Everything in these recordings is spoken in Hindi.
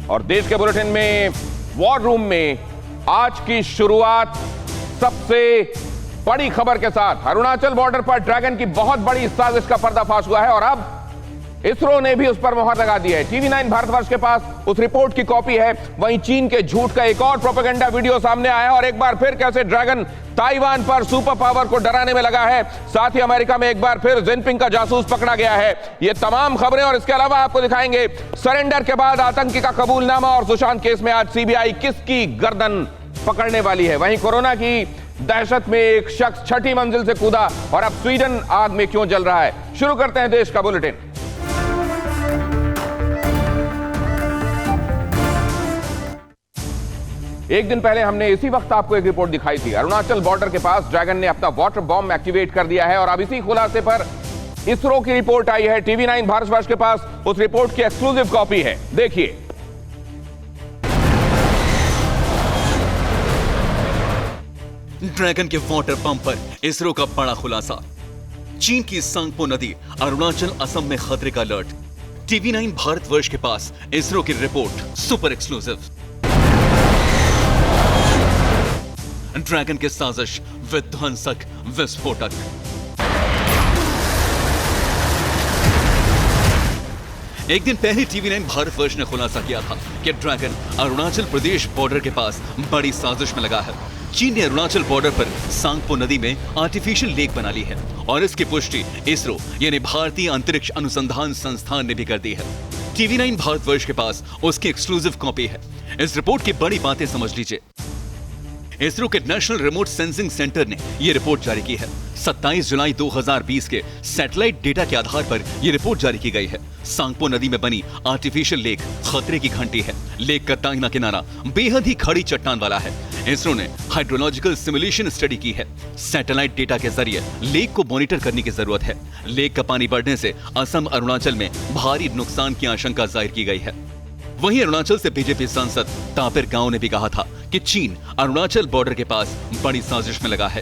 और देश के बुलेटिन में वॉर रूम में आज की शुरुआत सबसे बड़ी खबर के साथ। अरुणाचल बॉर्डर पर ड्रैगन की बहुत बड़ी साजिश का पर्दाफाश हुआ है और अब इसरो ने भी उस पर मुहर लगा दी है। TV9 भारतवर्ष के पास उस रिपोर्ट की कॉपी है। वहीं चीन के झूठ का एक और प्रोपेगेंडा वीडियो सामने आया है और एक बार फिर कैसे ड्रैगन ताइवान पर सुपर पावर को डराने में लगा है। साथ ही अमेरिका में एक बार फिर जिनपिंग का जासूस पकड़ा गया है। ये तमाम खबरें और इसके अलावा आपको दिखाएंगे सरेंडर के बाद आतंकी का कबूलनामा और सुशांत केस में आज CBI किसकी गर्दन पकड़ने वाली है। वहीं कोरोना की दहशत में एक शख्स छठी मंजिल से कूदा और अब स्वीडन आग में क्यों जल रहा है। शुरू करते हैं देश का बुलेटिन। एक दिन पहले हमने इसी वक्त आपको एक रिपोर्ट दिखाई थी। अरुणाचल बॉर्डर के पास ड्रैगन ने अपना वाटर बॉम्ब एक्टिवेट कर दिया है और अब इसी खुलासे पर इसरो की रिपोर्ट आई है। TV9 भारतवर्ष के पास उस रिपोर्ट की एक्सक्लूसिव कॉपी है, देखिए। ड्रैगन के वाटर पंप पर इसरो का बड़ा खुलासा। चीन की सांगपो नदी अरुणाचल असम में खतरे का अलर्ट। TV9 भारतवर्ष के पास इसरो की रिपोर्ट सुपर एक्सक्लूसिव। ड्रैगन के साजिश विध्वंसक विस्फोटक। एक दिन पहले TV9 भारतवर्ष ने खुलासा किया था कि ड्रैगन अरुणाचल प्रदेश बॉर्डर के पास बड़ी साजिश में लगा है। चीन ने अरुणाचल बॉर्डर पर सांगपो नदी में आर्टिफिशियल लेक बना ली है और इसकी पुष्टि इसरो यानी भारतीय अंतरिक्ष अनुसंधान संस्थान ने भी कर दी है। TV9 भारतवर्ष के पास उसकी एक्सक्लूसिव कॉपी है। इस रिपोर्ट की बड़ी बातें समझ लीजिए। इसरो के नेशनल रिमोट सेंसिंग सेंटर ने यह रिपोर्ट जारी की है। 27 जुलाई 2020 के सैटेलाइट डेटा के आधार पर यह रिपोर्ट जारी की गई है। सांगपो नदी में बनी आर्टिफिशियल लेक खतरे की घंटी है। लेक का दाहिना किनारा बेहद ही खड़ी चट्टान वाला है। इसरो ने हाइड्रोलॉजिकल सिमुलेशन स्टडी की है। सैटेलाइट डेटा के जरिए लेक को मॉनिटर करने की जरूरत है। लेक का पानी बढ़ने से असम अरुणाचल में भारी नुकसान की आशंका जाहिर की गई है। वहीं अरुणाचल से बीजेपी सांसद तापिर गांव ने भी कहा था कि चीन अरुणाचल बॉर्डर के पास बड़ी साजिश में लगा है।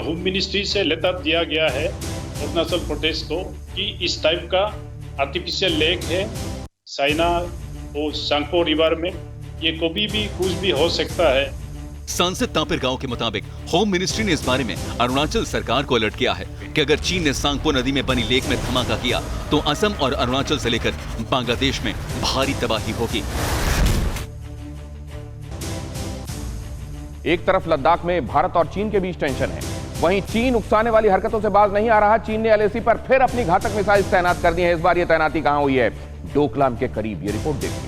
होम मिनिस्ट्री से लेटर दिया गया है अरुणाचल प्रदेश को कि इस टाइप का आर्टिफिशियल लेक है चाइना और सांगपो रिवर में, ये कभी भी कुछ भी हो सकता है। सांसद तापिर गांव के मुताबिक होम मिनिस्ट्री ने इस बारे में अरुणाचल सरकार को अलर्ट किया है कि अगर चीन ने सांगपो नदी में बनी लेक में धमाका किया तो असम और अरुणाचल से लेकर बांग्लादेश में भारी तबाही होगी। एक तरफ लद्दाख में भारत और चीन के बीच टेंशन है, वहीं चीन उकसाने वाली हरकतों से बाज नहीं आ रहा। चीन ने LAC पर फिर अपनी घातक मिसाइल तैनात कर दी है। इस बार यह तैनाती कहां हुई है? डोकलाम के करीब। यह रिपोर्ट देखिए।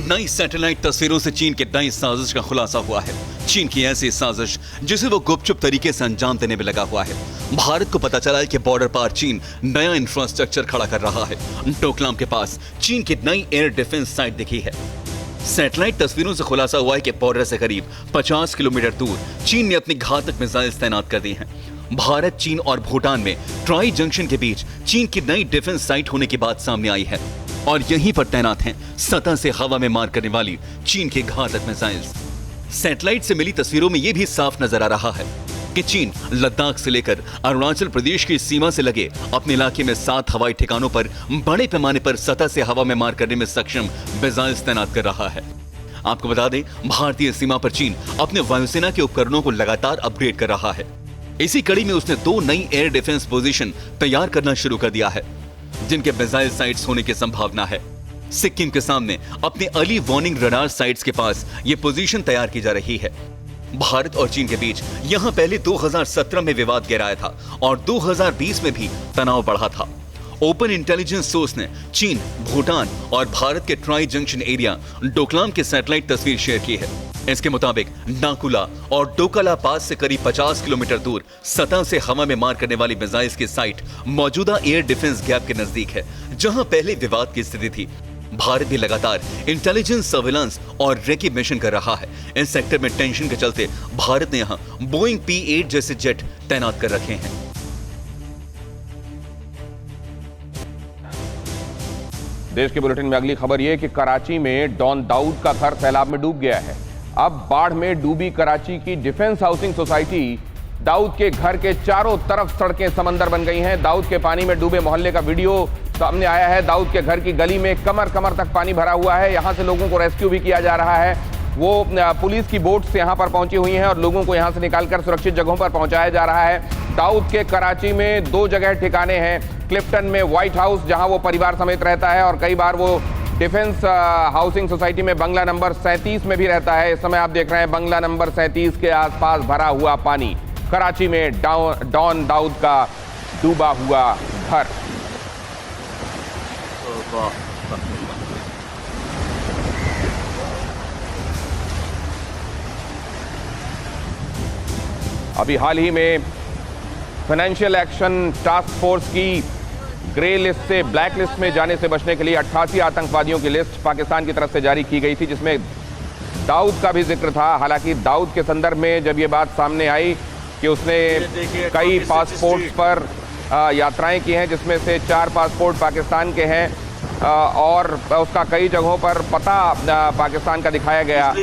नई सैटेलाइट तस्वीरों से चीन के नई साजिश का खुलासा हुआ है। चीन की ऐसी साजिश जिसे वो गुपचुप तरीके से अंजाम देने में लगा हुआ है। भारत को पता चला है कि बॉर्डर पार चीन नया इंफ्रास्ट्रक्चर खड़ा कर रहा है। डोकलाम के पास चीन की नई एयर डिफेंस साइट दिखी है। सैटेलाइट तस्वीरों से खुलासा हुआ है कि बॉर्डर से करीब 50 किलोमीटर दूर चीन ने अपनी घातक मिसाइल तैनात कर दी हैं। भारत, चीन और भूटान में ट्राई जंक्शन के बीच चीन की नई डिफेंस साइट होने की बात सामने आई है और यहीं पर तैनात हैं सतह से हवा में मार करने वाली चीन की घातक मिसाइल्स। सैटेलाइट से मिली तस्वीरों में यह भी साफ नजर आ रहा है कि चीन लद्दाख से लेकर अरुणाचल प्रदेश की सीमा से लगे अपने इलाके में 7 हवाई ठिकानों पर बड़े पैमाने पर सतह से हवा में मार करने में सक्षम मिसाइल्स तैनात कर रहा है। आपको बता दें, भारतीय सीमा पर चीन अपने वायुसेना के उपकरणों को लगातार अपग्रेड कर रहा है। इसी कड़ी में उसने 2 नई एयर डिफेंस पोजीशन तैयार करना शुरू कर दिया है जिनके मिसाइल साइट्स होने की संभावना है। सिक्किम के सामने अपने अर्ली वार्निंग रडार साइट्स के पास यह पोजीशन तैयार की जा रही है। भारत और चीन के बीच यहां पहले 2017 में विवाद गहराया था और 2020 में भी तनाव बढ़ा था। ओपन इंटेलिजेंस सोर्स ने चीन, भूटान और भारत के ट्राई जंक्शन एरिया डोकलाम की सैटेलाइट तस्वीर शेयर की है। इसके मुताबिक नाकुला और डोकला पास से करीब 50 किलोमीटर दूर सतह से हवा में मार करने वाली मिसाइल्स की साइट मौजूदा एयर डिफेंस गैप के नजदीक है, जहां पहले विवाद की स्थिति थी। भारत भी लगातार इंटेलिजेंस, सर्विलांस और रेकी मिशन कर रहा है। इस सेक्टर में टेंशन के चलते भारत ने यहां बोइंग P-8 जैसे जेट तैनात कर रखे हैं। देश के बुलेटिन में अगली खबर यह कि कराची में डॉन दाऊद का घर सैलाब में डूब गया है। अब बाढ़ में डूबी कराची की डिफेंस हाउसिंग सोसाइटी दाऊद के घर के चारों तरफ सड़कें समंदर बन गई हैं। दाऊद के पानी में डूबे मोहल्ले का वीडियो सामने आया है। दाऊद के घर की गली में कमर कमर तक पानी भरा हुआ है। यहां से लोगों को रेस्क्यू भी किया जा रहा है। वो पुलिस की बोट से यहां पर पहुंची हुई हैं और लोगों को यहां से निकालकर सुरक्षित जगहों पर पहुंचाया जा रहा है। दाऊद के कराची में 2 जगह ठिकाने हैं। क्लिफ्टन में व्हाइट हाउस, जहां वो परिवार समेत रहता है, और कई बार वो डिफेंस हाउसिंग सोसाइटी में बंगला नंबर 37 में भी रहता है। इस समय आप देख रहे हैं बंगला नंबर 37 के आसपास भरा हुआ पानी। कराची में डॉन दाऊद का डूबा हुआ घर। अभी हाल ही में फाइनेंशियल एक्शन टास्क फोर्स की ग्रे लिस्ट से ब्लैक लिस्ट में जाने से बचने के लिए 88 आतंकवादियों की लिस्ट पाकिस्तान की तरफ से जारी की गई थी, जिसमें दाऊद का भी जिक्र था। हालांकि दाऊद के संदर्भ में जब ये बात सामने आई कि उसने कई पासपोर्ट्स पर यात्राएं की हैं, जिसमें से 4 पासपोर्ट पाकिस्तान के हैं और उसका कई जगहों पर पता पाकिस्तान का दिखाया गया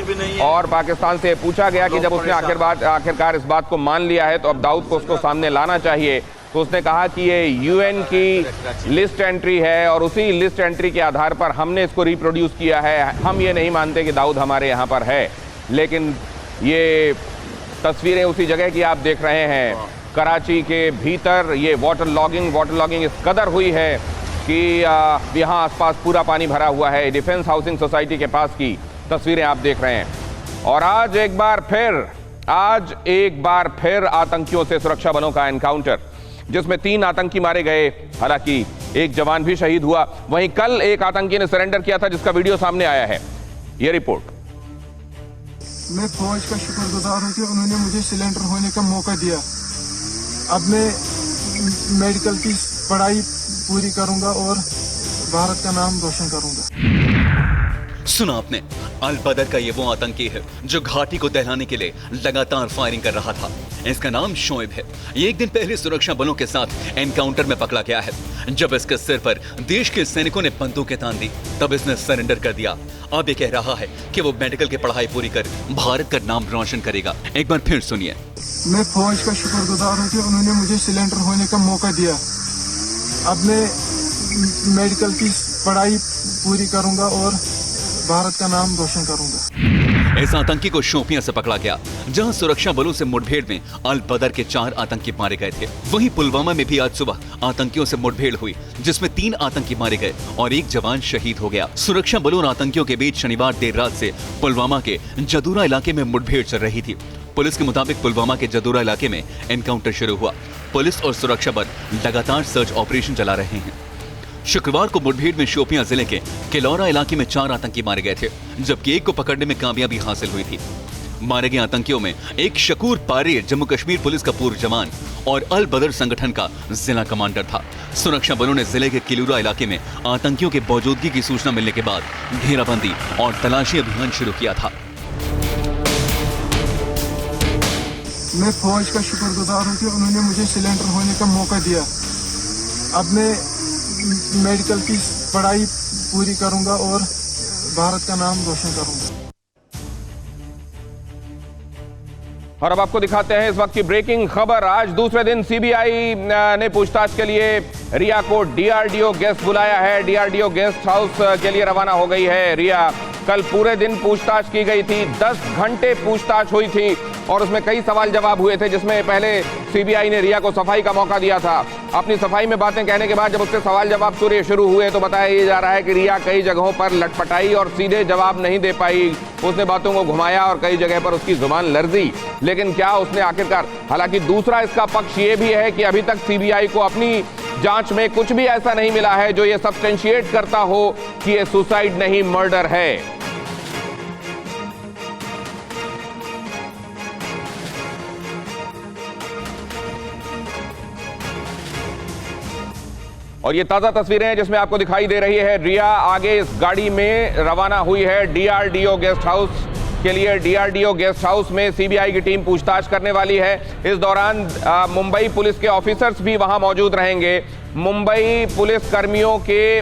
और पाकिस्तान से पूछा गया कि जब उसने आखिरकार इस बात को मान लिया है तो अब दाऊद को उसको सामने लाना चाहिए। तो उसने कहा कि ये यूएन की लिस्ट एंट्री है और उसी लिस्ट एंट्री के आधार पर हमने इसको रिप्रोड्यूस किया है। हम ये नहीं मानते कि दाऊद हमारे यहाँ पर है। लेकिन ये तस्वीरें उसी जगह की आप देख रहे हैं। कराची के भीतर ये वाटर लॉगिंग इस कदर हुई है कि यहाँ आसपास पूरा पानी भरा हुआ है। डिफेंस हाउसिंग सोसाइटी के पास की तस्वीरें आप देख रहे हैं। और आज एक बार फिर आतंकियों से सुरक्षा बलों का एनकाउंटर, जिसमें 3 आतंकी मारे गए। हालांकि एक जवान भी शहीद हुआ। वहीं कल एक आतंकी ने सरेंडर किया था, जिसका वीडियो सामने आया है। यह रिपोर्ट। मैं फौज का शुक्रगुजार हूं कि उन्होंने मुझे सिलेंडर होने का मौका दिया। अब मैं मेडिकल की पढ़ाई पूरी करूंगा और भारत का नाम रोशन करूंगा। सुना आपने, अल बदर का ये वो आतंकी है जो घाटी को दहलाने के लिए लगातार फायरिंग कर रहा था। इसका नाम शोएब है। ये एक दिन पहले सुरक्षा बलों के साथ एनकाउंटर में पकड़ा गया है। जब इसके सिर पर देश के सैनिकों ने बंदूकें तान दी, तब इसने सरेंडर कर दिया। अब ये कह रहा है कि वो मेडिकल की पढ़ाई पूरी कर भारत का नाम रोशन करेगा। एक बार फिर सुनिए। मैं फौज का शुक्रगुजार हूं कि उन्होंने मुझे सिलेंडर होने का मौका दिया। अब मैं मेडिकल की पढ़ाई पूरी करूंगा और भारत का नाम रोशन करूंगा। इस आतंकी को शोपियां से पकड़ा गया, जहां सुरक्षा बलों से मुठभेड़ में अल बदर के 4 आतंकी मारे गए थे। वहीं पुलवामा में भी आज सुबह आतंकियों से मुठभेड़ हुई, जिसमें 3 आतंकी मारे गए और एक जवान शहीद हो गया। सुरक्षा बलों और आतंकियों के बीच शनिवार देर रात से पुलवामा के जदूरा इलाके में मुठभेड़ चल रही थी। पुलिस के मुताबिक पुलवामा के जदूरा इलाके में एनकाउंटर शुरू हुआ। पुलिस और सुरक्षा बल लगातार सर्च ऑपरेशन चला रहे हैं। शुक्रवार को मुठभेड़ में शोपियां जिले के किलौरा इलाके में 4 आतंकी मारे गए थे, जबकि एक को पकड़ने में कामयाबी हासिल हुई थी। मारे गए आतंकियों में एक शकूर पारेर जम्मू कश्मीर पुलिस का पूर्व जवान और अल बदर संगठन का जिला कमांडर था। सुरक्षा बलों ने जिले के किलूरा इलाके में आतंकियों की मौजूदगी की सूचना मिलने के बाद घेराबंदी और तलाशी अभियान शुरू किया था। मैं फौज का शुक्रगुजार हूं कि उन्होंने मुझे सिलेंडर होने का मौका दिया। अब मैं मेडिकल की पढ़ाई पूरी करूंगा और भारत का नाम रोशन करूंगा। और अब आपको दिखाते हैं इस वक्त की ब्रेकिंग खबर। आज दूसरे दिन सीबीआई ने पूछताछ के लिए रिया को डीआरडीओ गेस्ट बुलाया है। डीआरडीओ गेस्ट हाउस के लिए रवाना हो गई है रिया। कल पूरे दिन पूछताछ की गई थी, 10 घंटे पूछताछ हुई थी और उसमें कई सवाल जवाब हुए थे, जिसमें पहले सीबीआई ने रिया को सफाई का मौका दिया था। अपनी सफाई में बातें कहने के बाद जब उससे सवाल जवाब शुरू हुए तो बताया जा रहा है कि रिया कई जगहों पर लटपटाई और सीधे जवाब नहीं दे पाई। उसने बातों को घुमाया और कई जगह पर उसकी जुबान लर्जी। लेकिन क्या उसने आखिरकार, हालांकि दूसरा इसका पक्ष ये भी है कि अभी तक सीबीआई को अपनी जांच में कुछ भी ऐसा नहीं मिला है जो ये सब्सटेंशिएट करता हो कि ये सुसाइड नहीं मर्डर है। और ये ताजा तस्वीरें हैं जिसमें आपको दिखाई दे रही है रिया आगे इस गाड़ी में रवाना हुई है डीआरडीओ गेस्ट हाउस के लिए। डीआरडीओ गेस्ट हाउस में सीबीआई की टीम पूछताछ करने वाली है। इस दौरान मुंबई पुलिस के ऑफिसर्स भी वहां मौजूद रहेंगे। मुंबई पुलिस कर्मियों के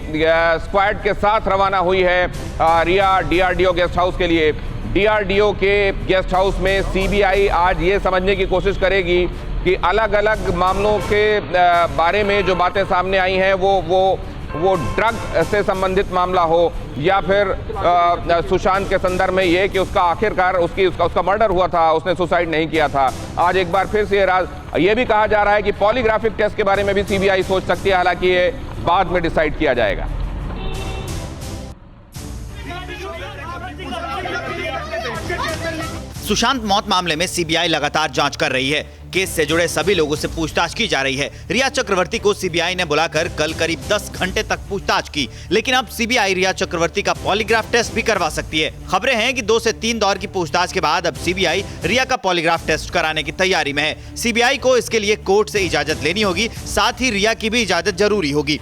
स्क्वाड के साथ रवाना हुई है रिया डीआरडीओ गेस्ट हाउस के लिए। डीआरडीओ के गेस्ट हाउस में सीबीआई आज ये समझने की कोशिश करेगी कि अलग अलग मामलों के बारे में जो बातें सामने आई हैं वो ड्रग से संबंधित मामला हो या फिर सुशांत के संदर्भ में ये कि उसका आखिरकार उसका मर्डर हुआ था, उसने सुसाइड नहीं किया था। आज एक बार फिर से ये भी कहा जा रहा है कि पॉलीग्राफिक टेस्ट के बारे में भी सीबीआई सोच सकती है, हालांकि ये बाद में डिसाइड किया जाएगा। सुशांत मौत मामले में सीबीआई लगातार जांच कर रही है। केस से जुड़े सभी लोगों से पूछताछ की जा रही है। रिया चक्रवर्ती को सीबीआई ने बुलाकर कल करीब 10 घंटे तक पूछताछ की, लेकिन अब सीबीआई रिया चक्रवर्ती का पॉलीग्राफ टेस्ट भी करवा सकती है। खबरें हैं कि 2 से 3 दौर की पूछताछ के बाद अब सीबीआई रिया का पॉलीग्राफ टेस्ट कराने की तैयारी में है। सीबीआई को इसके लिए कोर्ट से इजाजत लेनी होगी, साथ ही रिया की भी इजाजत जरूरी होगी।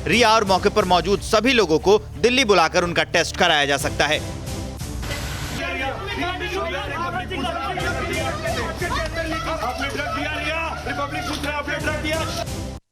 रिया और मौके पर मौजूद सभी लोगों को दिल्ली बुलाकर उनका टेस्ट कराया जा सकता है।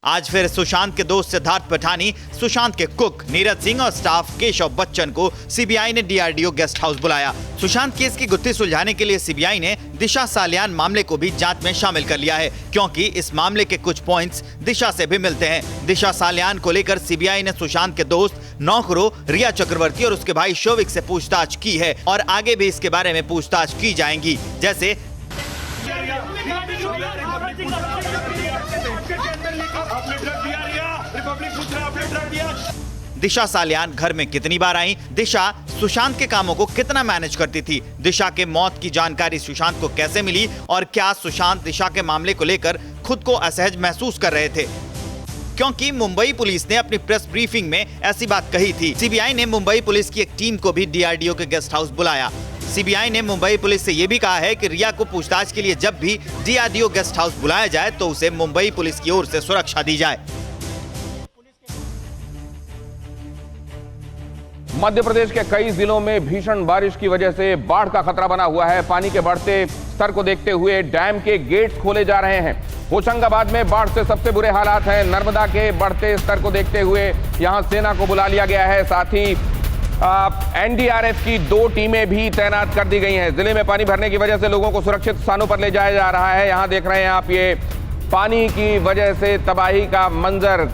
आज फिर सुशांत के दोस्त सिद्धार्थ पठानी, सुशांत के कुक नीरज सिंह और स्टाफ केशव बच्चन को सीबीआई ने डीआरडीओ गेस्ट हाउस बुलाया। सुशांत केस की गुत्थी सुलझाने के लिए सीबीआई ने दिशा सालियान मामले को भी जांच में शामिल कर लिया है, क्योंकि इस मामले के कुछ पॉइंट्स दिशा से भी मिलते हैं। दिशा सालियान को लेकर सीबीआई ने सुशांत के दोस्त नौकरों रिया चक्रवर्ती और उसके भाई शोविक से पूछताछ की है और आगे भी इसके बारे में पूछताछ की जाएंगी। जैसे दिशा सालियान घर में कितनी बार आई, दिशा सुशांत के कामों को कितना मैनेज करती थी, दिशा के मौत की जानकारी सुशांत को कैसे मिली और क्या सुशांत दिशा के मामले को लेकर खुद को असहज महसूस कर रहे थे, क्योंकि मुंबई पुलिस ने अपनी प्रेस ब्रीफिंग में ऐसी बात कही थी। सीबीआई ने मुंबई पुलिस की एक टीम को भी डीआरडीओ के गेस्ट हाउस बुलाया। सीबीआई ने मुंबई पुलिस से यह भी कहा है कि रिया को पूछताछ के लिए जब भी डीआरडीओ गेस्ट हाउस बुलाया जाए तो उसे मुंबई पुलिस की ओर से सुरक्षा दी जाए। मध्य प्रदेश के कई जिलों में भीषण बारिश की वजह से बाढ़ का खतरा बना हुआ है। पानी के बढ़ते स्तर को देखते हुए डैम के गेट्स खोले जा रहे हैं। होशंगाबाद में बाढ़ से सबसे बुरे हालात हैं। नर्मदा के बढ़ते स्तर को देखते हुए यहां सेना को बुला लिया गया है। साथ ही एनडीआरएफ की 2 टीमें भी तैनात कर दी गई हैं। जिले में पानी भरने की वजह से लोगों को सुरक्षित स्थानों पर ले जाया जा रहा है। यहां देख रहे हैं आप, ये पानी की वजह से तबाही का मंजर।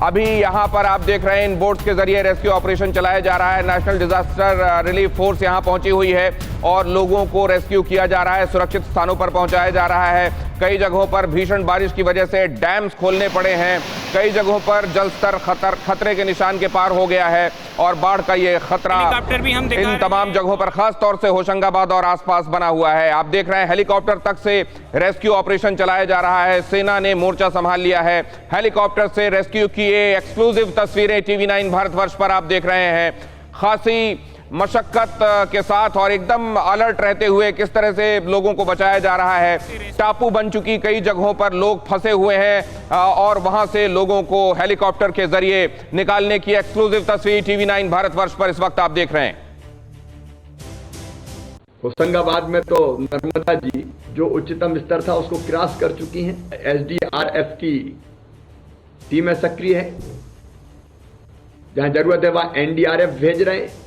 अभी यहां पर आप देख रहे हैं इन बोट्स के जरिए रेस्क्यू ऑपरेशन चलाया जा रहा है। नेशनल डिजास्टर रिलीफ फोर्स यहां पहुंची हुई है और लोगों को रेस्क्यू किया जा रहा है, सुरक्षित स्थानों पर पहुंचाया जा रहा है। कई जगहों पर भीषण बारिश की वजह से डैम्स खोलने पड़े हैं। कई जगहों पर जल स्तर खतरे के निशान के पार हो गया है और बाढ़ का ये खतरा इन तमाम जगहों पर खास तौर से होशंगाबाद और आसपास बना हुआ है। आप देख रहे हैं हेलीकॉप्टर तक से रेस्क्यू ऑपरेशन चलाया जा रहा है। सेना ने मोर्चा संभाल लिया है। हेलीकॉप्टर से रेस्क्यू की ये एक्सक्लूसिव तस्वीरें टीवी9 भारतवर्ष पर आप देख रहे हैं। खासी मशक्कत के साथ और एकदम अलर्ट रहते हुए किस तरह से लोगों को बचाया जा रहा है। टापू बन चुकी कई जगहों पर लोग फंसे हुए हैं और वहां से लोगों को हेलीकॉप्टर के जरिए निकालने की एक्सक्लूसिव तस्वीर टीवी9 भारतवर्ष पर इस वक्त आप देख रहे हैं। होशंगाबाद में तो नर्मदा जी जो उच्चतम स्तर था उसको क्रॉस कर चुकी हैं। एसडीआरएफ की टीमें सक्रिय है। जहां जरूरत है वहां एनडीआरएफ भेज रहे हैं।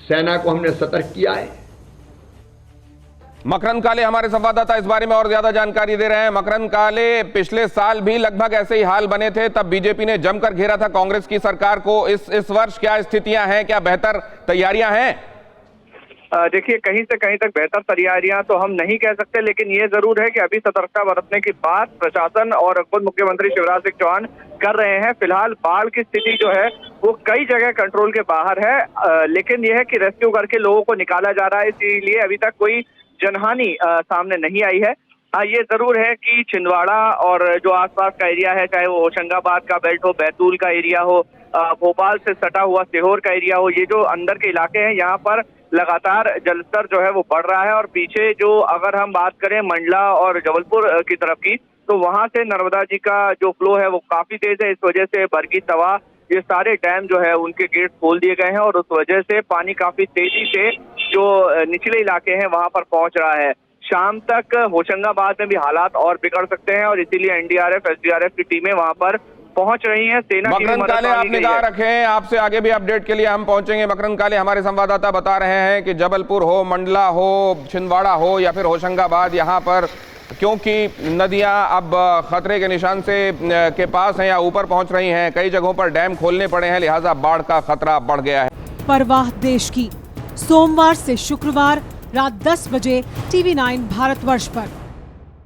सेना को हमने सतर्क किया है। मकरंद काले हमारे संवाददाता इस बारे में और ज्यादा जानकारी दे रहे हैं। मकरंद काले, पिछले साल भी लगभग ऐसे ही हाल बने थे, तब बीजेपी ने जमकर घेरा था कांग्रेस की सरकार को। इस वर्ष क्या स्थितियां हैं, क्या बेहतर तैयारियां हैं? देखिए, कहीं से कहीं तक बेहतर तैयारियां तो हम नहीं कह सकते, लेकिन ये जरूर है कि अभी सतर्कता बरतने की बात प्रशासन और खुद मुख्यमंत्री शिवराज सिंह चौहान कर रहे हैं। फिलहाल बाढ़ की स्थिति जो है वो कई जगह कंट्रोल के बाहर है, लेकिन यह है कि रेस्क्यू करके लोगों को निकाला जा रहा है, इसीलिए अभी तक कोई जनहानि सामने नहीं आई है। हाँ, ये जरूर है कि छिंदवाड़ा और जो आसपास का एरिया है, चाहे वो होशंगाबाद का बेल्ट हो, बैतूल का एरिया हो, भोपाल से सटा हुआ सीहोर का एरिया हो, ये जो अंदर के इलाके हैं यहाँ पर लगातार जलस्तर जो है वो बढ़ रहा है। और पीछे जो अगर हम बात करें मंडला और जबलपुर की तरफ की, तो वहां से नर्मदा जी का जो फ्लो है वो काफी तेज है। इस वजह से बरगी, तवा, ये सारे डैम जो है उनके गेट खोल दिए गए हैं और उस वजह से पानी काफी तेजी से जो निचले इलाके हैं वहां पर पहुंच रहा है। शाम तक होशंगाबाद में भी हालात और बिगड़ सकते हैं और इसीलिए एनडीआरएफ, एसडीआरएफ की टीमें वहां पर पहुंच रही हैं। सेना की भी मकरंद मदद काले, आप मांगी गई निगाह है। रखें, आपसे आगे भी अपडेट के लिए हम पहुंचेंगे। मकरंद काले, हमारे संवाददाता बता रहे हैं कि जबलपुर हो, मंडला हो, छिंदवाड़ा हो या फिर होशंगाबाद, यहाँ पर क्योंकि नदियां अब खतरे के निशान से के पास हैं या ऊपर पहुंच रही हैं, कई जगहों पर डैम खोलने पड़े हैं, लिहाजा बाढ़ का खतरा बढ़ गया है। परवाह देश की, सोमवार से शुक्रवार रात 10 बजे TV9 भारतवर्ष पर।